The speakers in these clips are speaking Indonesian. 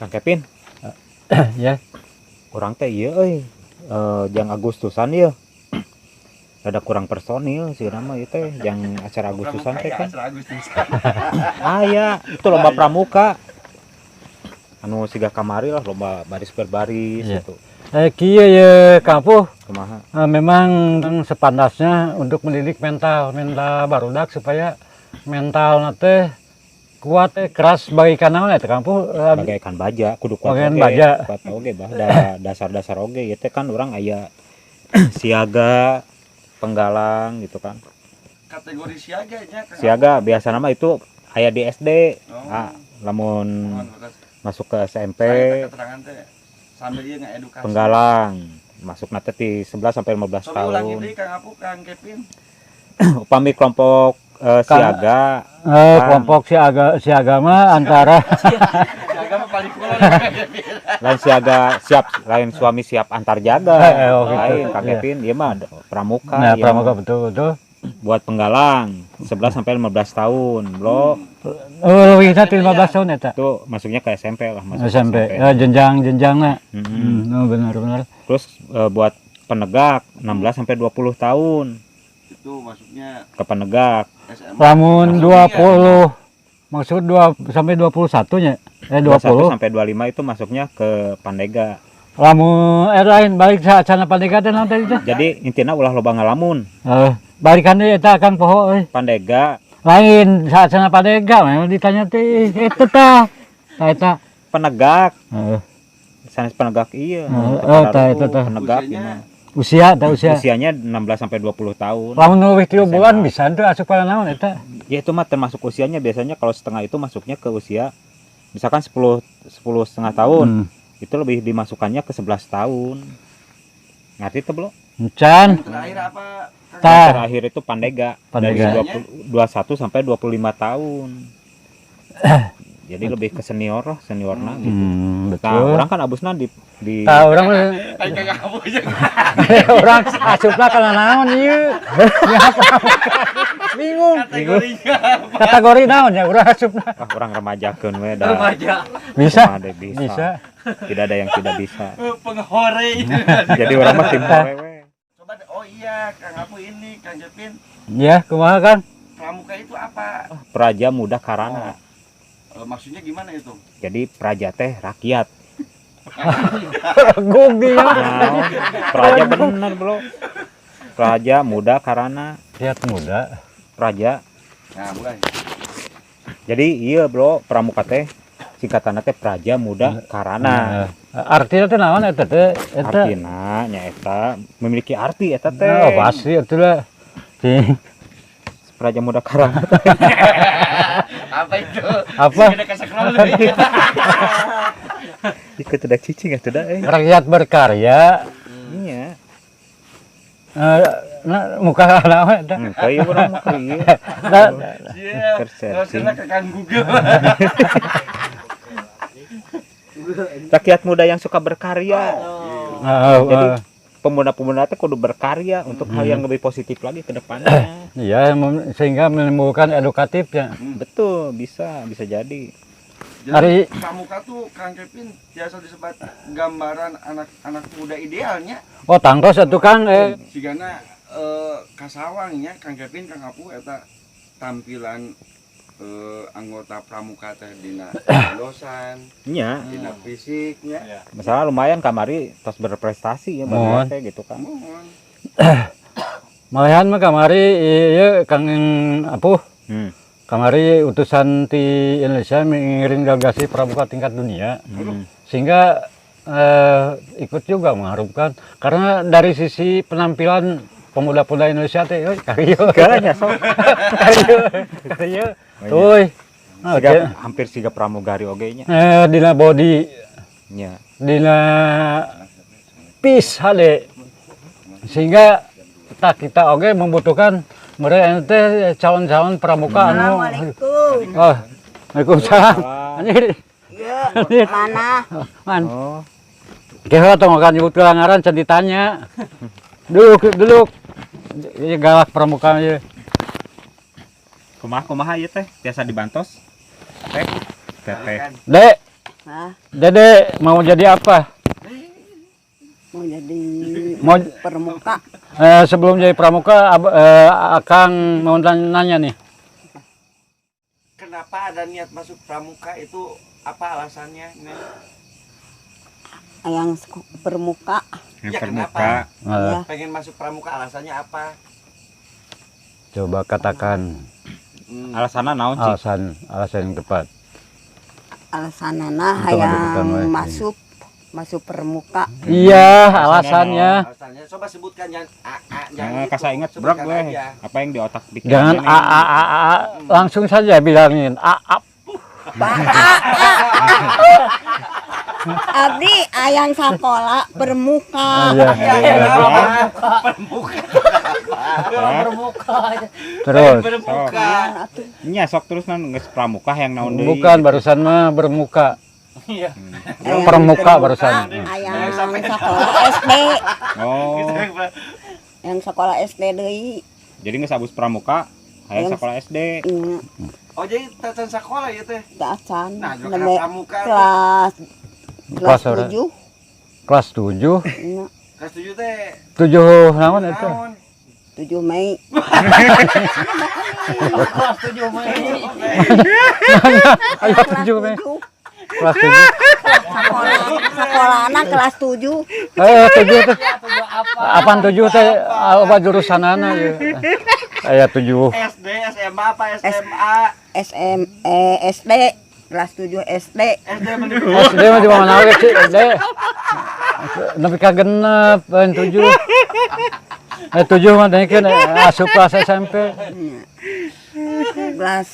Kang Kevin, Ya, kurang teh ieu euy. Jang Agustusan ieu. Rada kurang personil sih nama ieu teh, jang acara Agustusan teh kan. Acara Agustusan. Ya, itu lomba pramuka. Anu siga kamari lah lomba baris berbaris Iya. gitu. kieu ya Kampuh, Kumaha? memang sepantasnya untuk mendidik mental barudak supaya mental nate kuat keras bagaikan naon eta Kampuh. Bagaikan baja, kudu kuat Bagaikan oge. baja. Kuat oge bah, dasar-dasar oge ieu teh kan urang aya siaga, penggalang gitu kan. Kategori siaga nya Kang. Siaga biasa nama itu aya di SD. Oh. Lamun Mohon bekas. masuk ke SMP Saya keterangan teh sambil ieu ngedukasi. penggalang masuk nanti di 11 sampai 15 Coba ulangi tahun. deui Kang Apu, Kang Kevin. Upami kelompok siaga Kelompok siaga mah antara Siaga mah paling kulon Kang Kevin. lain siaga siap, lain suami siap antar jaga. Oh, gitu. Lain Kang Iya. Kevin dia mah pramuka. nah ieu pramuka mah betul buat penggalang 11 sampai 15 tahun, Bro. lebih dari 15 tahun eta Itu masuknya ke SMP lah, masuk SMP SMP. jenjangna Mm-mm. benar Terus buat penegak 16 sampai 20 tahun Itu maksudnya ke penegak. SMA. lamun Maksudnya 20 maksud 2 sampai 21 nya 21 20 sampai 25 itu masuknya ke pandega. lamun lain balik sana pandega teh naon tadi teh Jadi intinya ulah loba ngalamun. balikan deui eta Kang Poho Pandega lain sana pandega memang ditanya teh eta tah eta penegak, sanes penegak iya. eta tah Penegak Usianya- gimana? usia Usianya 16 sampai 20 tahun. lamun leuwih 3 bulan bisa teu asup kana naon eta Ya itu mah termasuk usianya, biasanya kalau setengah itu masuknya ke usia misalkan 10 setengah tahun. Itu lebih dimasukkannya ke 11 tahun. Ngerti tuh, Bro? Can Yang terakhir apa? Kang? Tah. Yang terakhir itu pandega, Pandega. dari 21 sampai 25 tahun. Jadi lebih ke senior lah, seniorna gitu. Nah, betul orang kan abusna di tah urang Kayak Kang Apu aja. urang asupna kana naon ieu bingung Kategorinya apa? kategori naon ya urang asupna orang remajakeun we da. Remaja. bisa Ada bisa. bisa Tidak ada yang tidak bisa. Penghore. Jadi orang mah tim wewe. Coba oh iya Kang Apu ini Kang Kevin, ya kumaha kan pramuka itu apa? Praja Muda Karana. Maksudnya gimana itu? Jadi praja teh rakyat. gug dia Nah, praja bener, Bro. Praja Muda Karana. lihat muda Praja. Nah, mulai. Jadi iya, Bro, pramuka teh singkatanna teh Praja Muda Karana. artinya teh naon eta teh eta Artina nyaeta memiliki arti eta teh. oh pasti eta lah Praja Muda Karana. Apa itu? Apa? Sudah kesekrol deui. Ikut tidak cicing atuh da rakyat berkarya Iya. muka naon eta Kayak urang mah kieu. Iya. Persepsi. Terus kena ke Kang Google. Rakyat muda yang suka berkarya. Jadi pemuda-pemuda itu kudu berkarya untuk hal yang lebih positif lagi ke depannya. iya sehingga menimbulkan edukatifnya Betul, bisa jadi. Hari- Jadi pramuka tuh Kang Kevin biasa disebut gambaran anak-anak muda idealnya. oh tangkos atuh Kang Sigana kasawangnya Kang Kevin Kang Apu eta tampilan anggota pramuka teh dina dosan, Iya. dina fisiknya. Masalah lumayan kamari tos berprestasi ya Mohon. baru gitu kan. Mohon. malahan mah kamari ieu Kang Apuh Hmm. kamari utusan ti Indonesia mengiring delegasi pramuka tingkat dunia Hmm. sehingga ikut juga mengharumkan karena dari sisi penampilan pemuda-pemuda Indonesia teh karyo Galanya sok. karyo tuh Hampir siga pramugari oge nya. dina body Nya. dina peace hade sehingga kita oge membutuhkan mereka teh calon-calon pramuka anu oh Waalaikumsalam anjir Iya, mana? man Oh, kita tonggokan nyebut kelangaran can ditanya duduk ini galak pramuka ieu kumaha ieu teh? Biasa dibantos. Teh. Teteh. dek Hah? Dede mau jadi apa? Mau jadi Mau permuka. sebelum jadi pramuka, Akang mau nanya nih. Kenapa ada niat masuk pramuka itu apa alasannya? Neng? Yang permuka. Yang Ya, permuka. Ya. Pengen masuk pramuka alasannya apa? Coba katakan Alasannya naon sih? alasan yang tepat. Alasanana Itu lanjutkan, hayang we. masuk permuka. Iya, alasannya. Alasannya coba sebutkan jangan Jangan gitu, kasih ingat sebutkan bro gue. aja. Apa yang di otak pikiran Jangan ini. a, langsung saja bilangin a. Abdi ayang sekolah permuka. Iya. Terus Bermuka. Nya sok terus geus pramuka yang naon deui. bukan barusan mah bermuka. Ayang Permuka barusan. Ayang sekolah SD. Oh. Yang sekolah SD deui. Jadi geus abus pramuka, hayang Yang- sekolah SD. Iya, Oh jadi tatan sekolah ya teh. dacan. Nah, juga Nebe kena pramuka tuh. kelas Kelas berapa? 7. Kelas 7. Iya, Kelas 7 teh. 7 naon eta? Naon? 7 Mei. Ayo 7 Mei. Kelas 7. Sekolah anak kelas 7. 7 teh. Apaan 7 teh? Apa jurusanana ya? Aya 7. SD, SMA apa SMA? SD kelas 7 SD. SD mending. SD mah di mana we sih SD. Nepi ka genep 7. 7 mah dengkeun asup kelas SMP. Kelas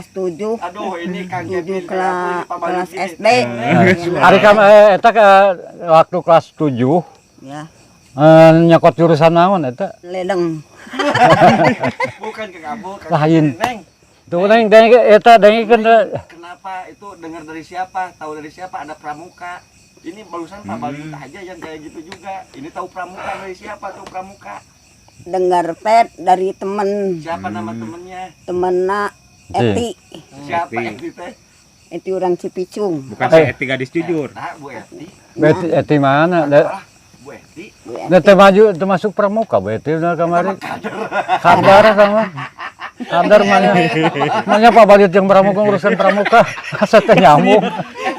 7. Aduh ini Kang 7 Kevin kelas SD. Ari ka eta ka waktu kelas 7 Ya, nyokot jurusan naon eta? ledeng. Bukan ke kamu, Kang Lain. Kevin, Neng. Tuh neng eta dengkeun Kenapa itu dengar dari siapa? Tahu dari siapa ada pramuka? Ini barusan Pak Balita aja yang kayak gitu juga. Ini tahu pramuka dari siapa tuh pramuka? Dengar pet dari temen Siapa nama temennya? temenna Eti. Siapa Eti. Eti teh? Eti orang Cipicung. Bukan si Eti gadis jujur. Nah, Bu Eti. Eti mana? Ah, Bu Eti. Bu Eti. Da teh maju teu masuk pramuka Eti na kamari. Kadar sama. Kadar mana? Mana Pak Balit yang pramuka urusan pramuka. Asa teh nyambung.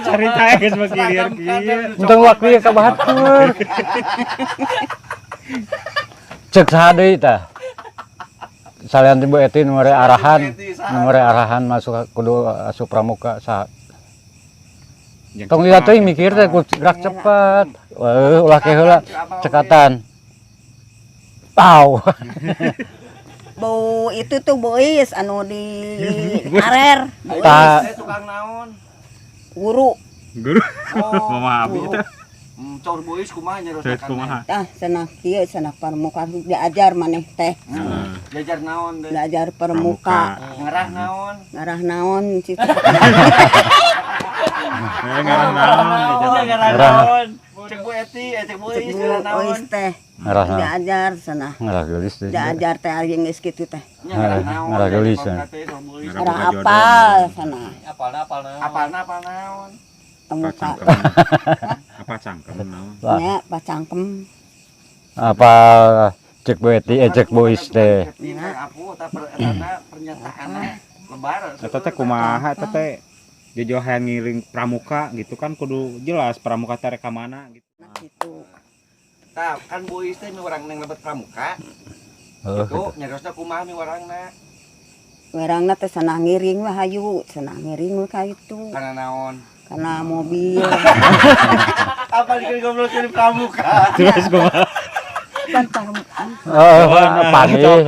Cerita geus begirian kieu. Untung waktu ka bahatur. Cek saha deui tah? Salian Ibu Eti nomor arahan masuk kudu asup pramuka saha? Yang Tong cepat, lihat teh yang mikir cepat. teh gerak cepat. Ulah ke heula cekatan. Pau. Bu itu tuh bois anu di karer. Ta- Saya tukang naon? Guru. Guru. Oh, Mama abi teh. Cor bois kumaha Terus nyerosakan. kumaha? Tah cenah kieu cenah permuka diajar maneh teh. Jajar naon deh. Belajar permuka. Ngerah naon? Ngarah naon cici. Ngarang naon. naon? Cek Bu Eti, cek bois ngerah naon? Bois teh. Ngarah naon? Diajar cenah. Ngarah gelis teh. Diajar teh ari geus kitu teh. Ngerah naon? Ngerah gelis, ya. Ngarah apal cenah. Apalna apal naon? Apa Permuka. cangkem? Apa cangkem naon? Nya pacangkem. Apa cek Bu Eti cek bois teh. Aku pernyataanna lebar. Eta teh kumaha eta teh? Jojo hayang ngiring pramuka gitu kan kudu jelas pramuka teh rek ka mana gitu. Gitu. Tah, kan bois teh miwarang neng lebet pramuka. Oh, Itu nyerosna kumaha miwarangna? Werangna teh cenah ngiring mah hayu, cenah ngiring mah ka itu. Kana naon? Karena mobil. Apa dikeun goblokeun pramuka? Terus kumaha? Kan permuka. pagi tuh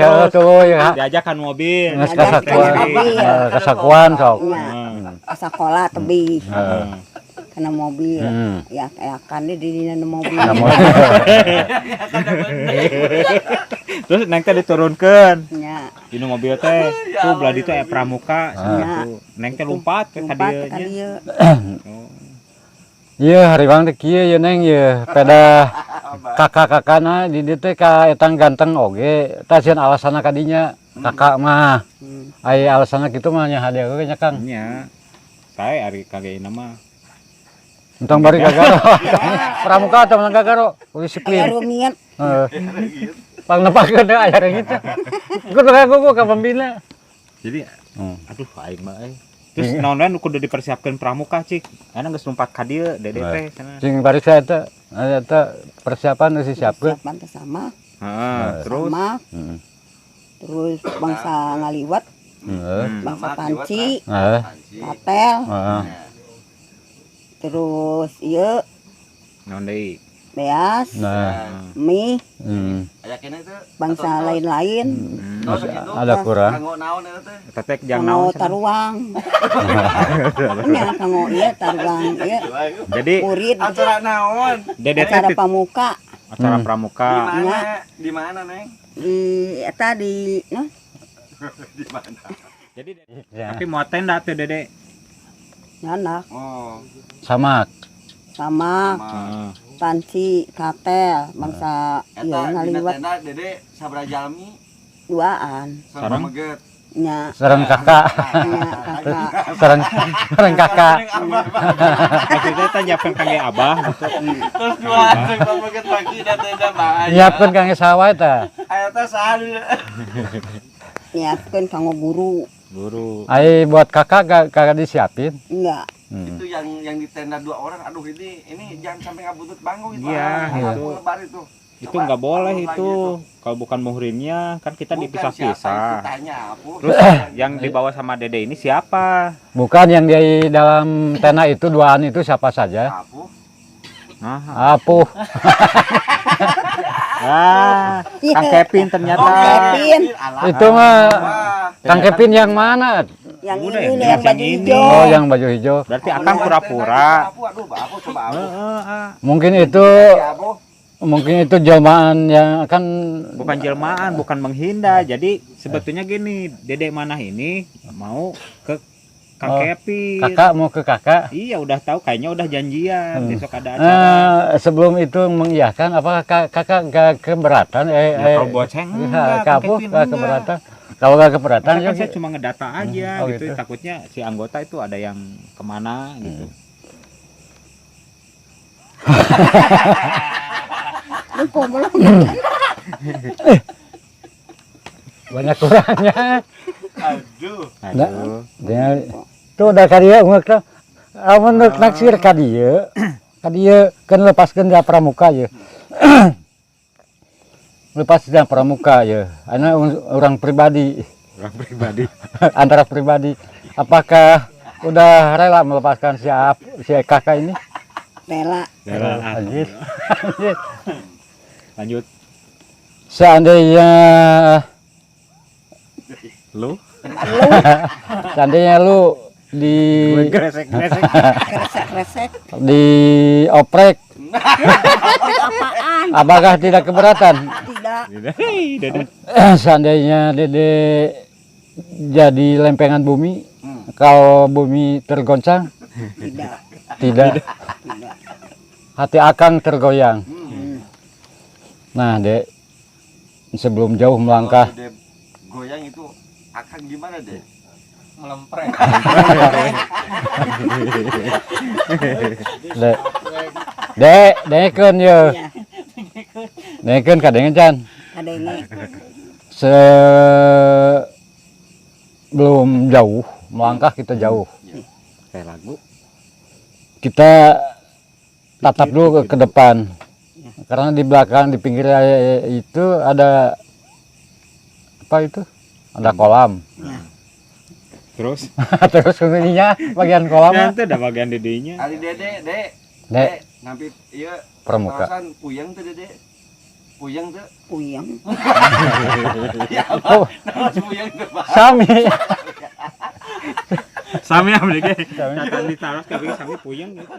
ya. Diajakan mobil. Nges Diajak kasakuan. mobil. Kasakuan sok. Nya sekolah tebih. Heeh. Karena mobil. Hmm. Ya kayak kan di dina mobil. Terus neng teh diturunkeun. Nya Dinu mobil teh tuh belah ditu aya pramuka gitu. Neng teh lompat ke lompat dieu ka nya. dieu. Oh. Iya hari bang teh kieu ya neng ya peda kakak-kakana di dieu teh ka etang ganteng oge tah sieun alasanna ka dinya kakak mah ai alasanna kitu mah nya hadiah ge nya Kang Nya. Saya ari kageuna mah Entang bari gagaro. Pramuka atau menang gagaro, Aya disiplin. rumiat. Pang nepakeun teh aya gitu. Kudu ka pembina. Jadi aduh aing mah terus naon-naon kudu dipersiapkan pramuka cik ana geus numpat ka dieu dede teh sana Sing bari saya eta persiapan geus disiapkeun. Persiapan teh sama. heeh terus Sama. Heeh. Terus bangsa ngaliwat, Heeh. bangsa Sama, panci, Heeh. papel, Heeh. terus ieu naon deui beas, Nah, mie, Aya kene teh. bangsa lain-lain. Terus gitu. ada kurang. Kanggo naon eta teh? eta teh jang Kanggo naon cenah. taruang. Nya kanggo ieu taruang ieu jadi murid Acara naon? dede teh acara pamuka acara pramuka Di mana? Di mana, Neng? di eta di nah, Di mana? jadi Ya. tapi muat tenda teh dede nyanak Oh, Samak. sama heeh panci katel bangsa eta ieu dina ngaliwat tenda Dede sabaraha jalmi duaan sareng Sareng? meget. nya Sareng kakak. nya kakak Sareng kakak. maksudnya teh nyiapkeun kangge abah gitu Terus dua jeung meget pagi da tenda mah. Nyiapkeun kangge sawah eta. Aya teh saha nyiapkeun kanggo guru guru Ai buat kakak kagak disiapin. enggak itu yang di tenda 2 orang. Aduh ini jangan sampai ngabutut bangku itu. Iya, Aku itu. lebar itu. itu Coba nggak boleh tahun lagi itu kalau bukan muhrimnya kan kita Bukan siapa itu dipisah-pisah tanya aku. terus yang dibawa sama dede ini siapa Bukan yang di dalam tenda itu duaan itu siapa saja. Aku. nah Apuh. Kang Kevin ternyata Kevin Itu mah Wah, Kang Kevin yang mana? yang Udah, ini yang yang baju ini. hijau Oh, yang baju hijau. berarti akang pura-pura Aduh, aku coba aku. Mungkin itu Ya, aku. jelmaan yang akan bukan jelmaan bukan menghindar jadi sebetulnya gini dede Manah ini mau ke Kang Oh, Kevin kakak mau ke kakak. iya udah tahu kayaknya udah janjian besok ada acara Sebelum itu mengiyakan apakah kakak gak keberatan? Ya, kalau buat saya enggak, Kang Kamu Kevin gak enggak. keberatan? Kalau gak keberatan Masa kan ya saya cuma ngedata aja Oh, gitu. gitu. Takutnya si anggota itu ada yang kemana gitu. lupa belum banyak kurangnya. Aduh. Aduh. Dia itu udah kadieu ngek teh. Amun naksir kadieu. Kadieu kan lepaskeun da pramuka ye. Lepas da pramuka ye. Ana orang pribadi. Orang pribadi. Antara pribadi. Apakah udah rela melepaskan si kakak ini? rela Lanjut. Lanjut. Seandainya Lu? seandainya lu di Gresek-gresek. kresek-kresek dioprek, apaan apakah tidak keberatan? tidak Hei, Dede. Seandainya Dede jadi lempengan bumi, kalau bumi tergoncang, tidak tidak. tidak Hati Akang tergoyang. Nah, Dek, sebelum jauh melangkah, Kalau Dede goyang itu akan gimana, Dek? Melemprek. Dek, dekeun ye. ya Dekeun kadengen can. kadenge Sebelum jauh melangkah kita jauh. Kayak lagu. Kita tatap dulu ke depan. Karena di belakang di pinggir itu ada apa itu? Ada kolam. Terus? Terus kemudiannya bagian kolam Ya, itu ada bagian dedenya. Ali Dede, Dek. Dek, Nampit ieu pramuka. kawasan puyeng teh, Dede. Puyeng teh. puyeng Ya, Oh, apa? Puyeng teh, Pak. sami. Sami abdi ge. Catat ditaruh kabeh sami puyeng gitu.